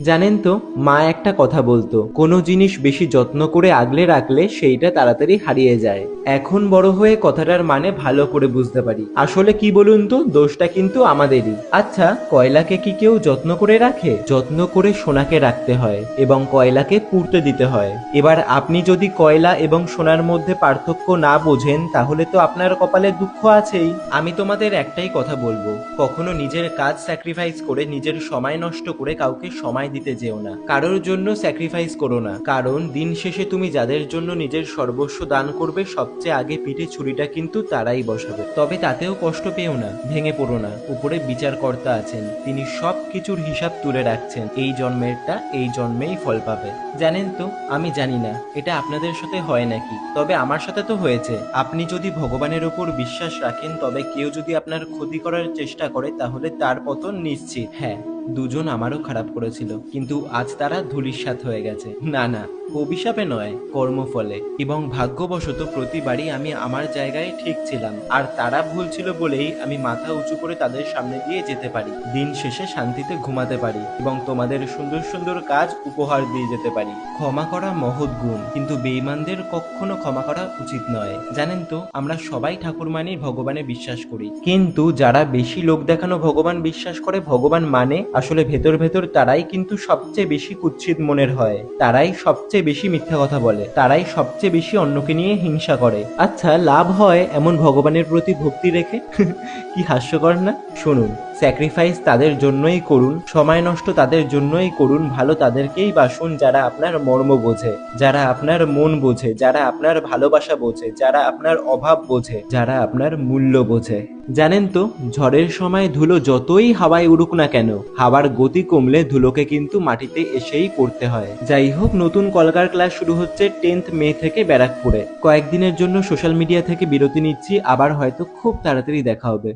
জানেন তো, মা একটা কথা বলতো, কোনো জিনিস বেশি যত্ন করে আগলে রাখলে সেইটা তাড়াতাড়ি হারিয়ে যায়। এখন বড় হয়ে কথাটার মানে ভালো করে বুঝতে পারি। আসলে কি বলুন তো, দোষটা কিন্তু আমাদেরই। আচ্ছা, কয়লাকে কি কেউ যত্ন করে রাখে? যত্ন করে সোনাকে রাখতে হয় এবং কয়লাকে পুড়তে দিতে হয়। এবার আপনি যদি কয়লা এবং সোনার মধ্যে পার্থক্য না বোঝেন, তাহলে তো আপনার কপালে দুঃখ আছেই। আমি তোমাদের একটাই কথা বলবো, কখনো নিজের কাজ স্যাক্রিফাইস করে, নিজের সময় নষ্ট করে কাউকে সময় দিতে যেও না। কারোর জন্য স্যাক্রিফাইস করো না, কারণ দিন শেষে তুমি যাদের জন্য নিজের সর্বস্ব দান করবে, সবচেয়ে আগে পিঠে ছুরিটা কিন্তু তারাই বসাবে। তবে তাতেও কষ্ট পেও না, ভেঙে পড়ো না। উপরে বিচারকর্তা আছেন, তিনি সব কিছুর হিসাব তুলে রাখছেন। এই জন্মেরটা এই জন্মেই ফল পাবে। জানেন তো, আমি জানি না এটা আপনাদের সাথে হয় নাকি, তবে আমার সাথে তো হয়েছে। আপনি যদি ভগবানের উপর বিশ্বাস রাখেন, তবে কেউ যদি আপনার ক্ষতি করার চেষ্টা করে, তাহলে তার পতন নিশ্চিত। হ্যাঁ, দুজন আমারও খারাপ করেছিল, কিন্তু আজ তারা ধূলিসাৎ হয়ে গেছে। না না, অভিশাপে নয়, কর্মফলে। এবং ভাগ্যবশত প্রতিবারই আমি আমার জায়গায় ঠিক ছিলাম, আর তারা ভুল ছিল বলেই আমি মাথা উঁচু করে তাদের সামনে দিয়ে যেতে পারি, দিন শেষে শান্তিতে ঘুমাতে পারি এবং তোমাদের সুন্দর সুন্দর কাজ উপহার দিয়ে যেতে পারি। ক্ষমা করা মহৎ গুণ, কিন্তু বেঈমানদের কখনো ক্ষমা করা উচিত নয়। জানেন তো, আমরা সবাই ঠাকুর মানি, ভগবানে বিশ্বাস করি, কিন্তু যারা বেশি লোক দেখানো ভগবান বিশ্বাস করে, ভগবান মানে, আসলে ভেতর ভেতর তারাই কিন্তু সবচেয়ে বেশি কুৎসিত মনের হয়। তারাই সবচেয়ে বেশি মিথ্যা কথা বলে, তারাই সবচেয়ে বেশি অন্যকে নিয়ে হিংসা করে। আচ্ছা, লাভ হয় এমন ভগবানের প্রতি ভক্তি রেখে? কি হাস্যকর না? শুনুন, স্যাক্রিফাইস তাদের জন্যই করুন, সময় নষ্ট তাদের জন্যই করুন, ভালো তাদেরকেই বাসুন যারা আপনার মর্ম বোঝে, যারা আপনার মন বোঝে, যারা আপনার ভালোবাসা বোঝে, যারা আপনার অভাব বোঝে, যারা আপনার মূল্য বোঝে। জানেন তো, ঝড়ের সময় ধুলো যতই হাওয়ায় উড়ুক না কেন, হাওয়ার গতি কমলে ধুলোকে কিন্তু মাটিতে এসেই পড়তে হয়। যাই হোক, নতুন কলকার ক্লাস শুরু হচ্ছে 10th মে থেকে ব্যারাকপুরে। কয়েকদিনের জন্য সোশ্যাল মিডিয়া থেকে বিরতি নিচ্ছি, আবার হয়তো খুব তাড়াতাড়ি দেখা হবে।